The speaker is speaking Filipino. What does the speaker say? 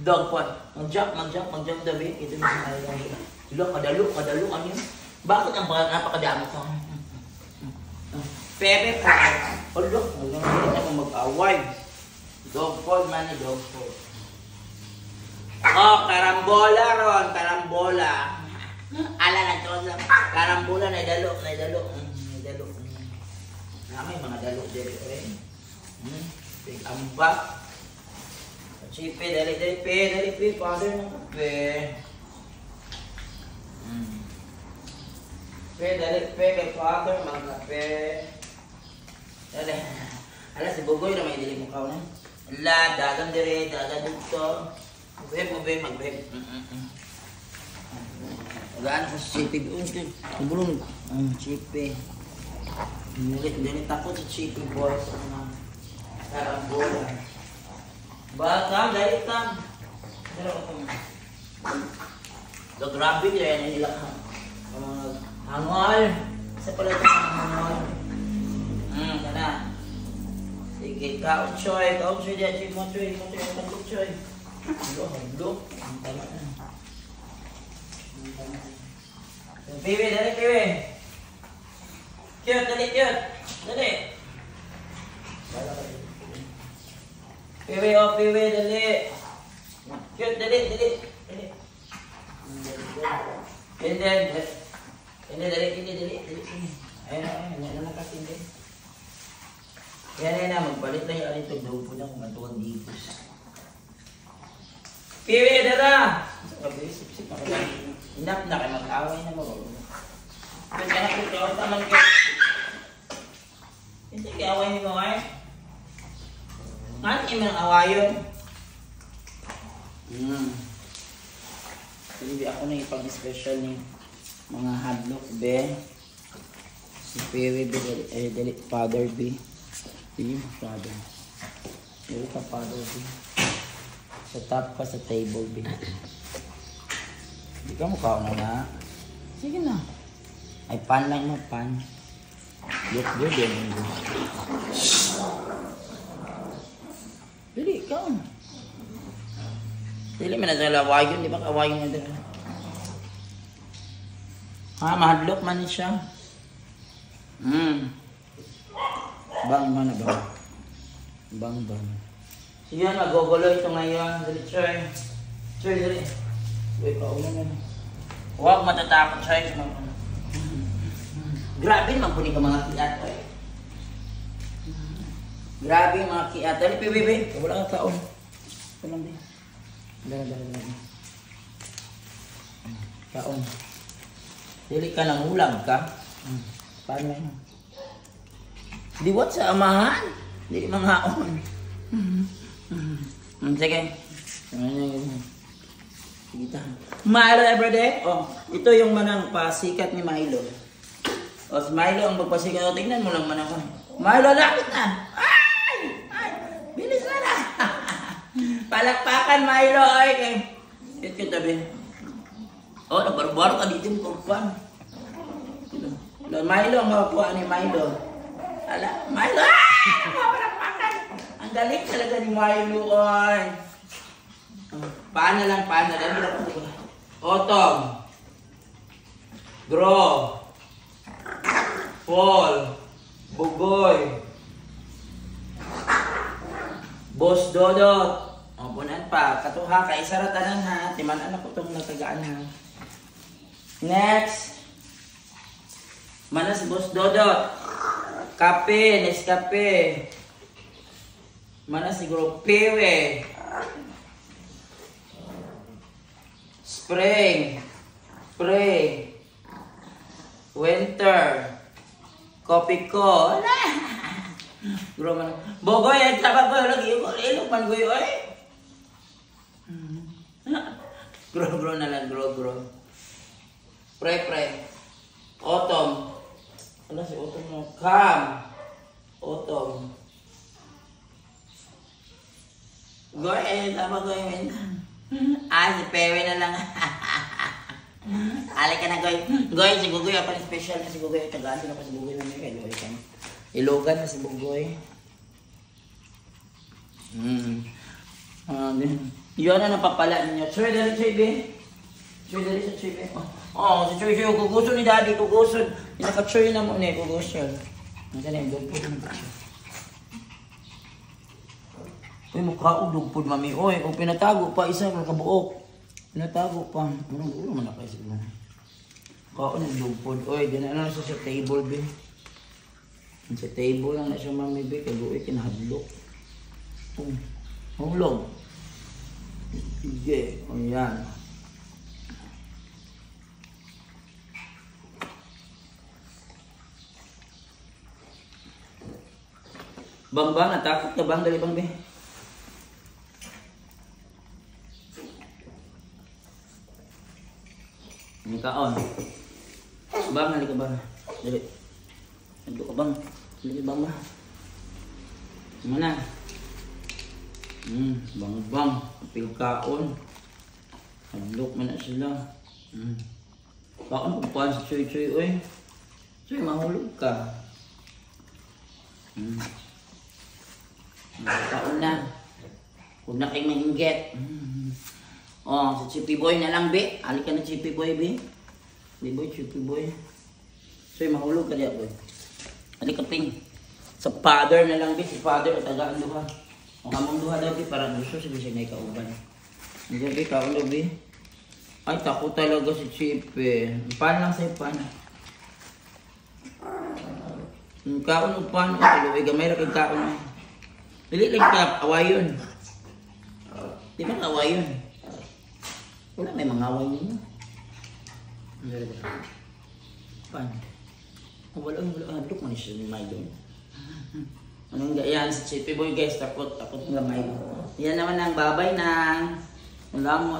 Dog pot. Mag-jump dabi. Ito na sila. Kadalo, ano yun? Bakit ang napakadami ko? Pepe po. Look, hindi naman mag-away. Dog pot man ni dog pot. Oh, karambola ron, karambola. Ala na to lang. Karambola na dalo. May mga dalo dito eh. Big ambak. Chipe, dali, father ng kape. Kay father, mga kape. Dali. Ala, si Bugoy na may dili mo na. Ala, dagan dito. Magbeb. Gaan ko si Chipe. Bulong. Chipe. Dili takot si Chipe boys. Karambola. Baka, galit ka. So, grabe yan nila. Hangol. Isa pala ito ang hangol. Kana. Sige, kaon choy dyan. Sige mo choy. Halo. Tama na. Piwi, dali. Cute. Dali. Piwi, dali. Cute, dali. And then, dali. Ayun, nakatindi. Yan na, magpalit na yung ito. Doon po na kung matuwang dito. Piwi, dara! Sip ako lang. Inap na kayo, mag-away na mo. Kung ka na kung taman ka. Hindi kayo away mo eh. Ano yung mga awayon? Hindi ako na ipang-special ni mga hadlock be. Si Pewe be, dali, father be. Sige, father. Dali ka, father be. Sa top ka sa table be. Hindi ka mukha na. Sige na. Ay, pan lang mo, pan. Look good yan. Dili, ikaw. Dili, may nasa lawayon. Di ba kawayon na dito? Mahadlok man siya. Bang. So yun, magugulo ito ngayon. Dali, Choy. Dali. Uy, kauna na. Huwag matatakot, Choy. Grabe naman kunin ka mga kiat. Grabe yung mga kiat. Dali, Pibi. Wala ka kaon. Walang din. Dala. Kaon. Dili ka nang ulam ka. Paano yun? Diwat sa amahan. Dili mangaon. Sige. Sige. Milo everyday. Oh, ito yung manang pasikat ni Milo. O, si Milo ang magpasikat. O, tingnan mo lang manang ko. Milo, lapit na. Ay! Bilis na. Palakpakan, Milo. Ay, kay tabi. O, nagbarbar ka dito mo kurpan. Milo ang mapuha ni Milo. Ala, Milo! Palakpakan! Ang galing talaga ni Milo. Ay. Paano lang. Otong. Grow. Paul, Bugoy, Boss Dodot, punan pa, katuha ka, isaratanan ha, timanan ako itong natagaan ha. Next, mana si Boss Dodot, Kape, Nescafe, mana siguro Pewe, Spray, Winter, Kopi ko. Grow man. Bogoy, ay tabag ko lagi ilok man goy oy. Grow na lang, grow. Pre. Autumn. Ano si autumn mo? Autumn. Goy, ay tabag ko yun. Si Pewe na lang. Alay ka na, Goy. Goy, si Gugoy, apa ni special na si Gugoy. Tagaan na pa si Gugoy na may kayo. Ilogan na si Gugoy. Yun na napapala ninyo. Choy, dali, Choy, be. Choy, dali sa Choy, be. Oh, si Choy, Choy, kuguson ni Daddy, kuguson. Naka-Choy na mo na, kuguson. Nasaan na yung dugpod mo. Uy, mukha o dugpod, mami. Uy, o pinatago pa, isa kabuok. Pinatago pa. Ano man na kayo siguro. Kaon yung dugpod. Uy, dinala na siya sa table, be. Sa table lang na siya, mami, be. Kaguwi, kinahadlok. Hulog. Sige, o yan. Bang, natakot ka bang? Dali bang, be? Ang kaon. Bang, halika bang. Dali. Nandun ka bang? Dali bang ba? Mana? Bang. Kapil kaon. Hadlok man na sila. Kaon kung paan sa Choy, oy. Choy, mahulog ka. Kaon na. Huwag na kayong mainggit. Oh, sa Chippy Boy na lang, be. Halika na, Chippy Boy, be. Chippy Boy. Choy, mahulog ka diya, boy. Halika, Ping. Sa father na lang, be. Si father at agaan duha. Ang among duha daw, be. Para gusto siya na ikauban. Hindi, be. Kaon daw, be. Ay, tako talaga si Chippy. Paano lang sa'yo, paano? Kaon o paano? Tuloy, gamay na kang kaon. Dili lang ka, awayon. Di ba awayon? Wala may mga away ninyo. Paano? Wala. Hadlok man siya ni Maydon. Anong yan si Chippy Boy, guys? Takot ng Maydon. Yan naman ang babay ng... Wala mo.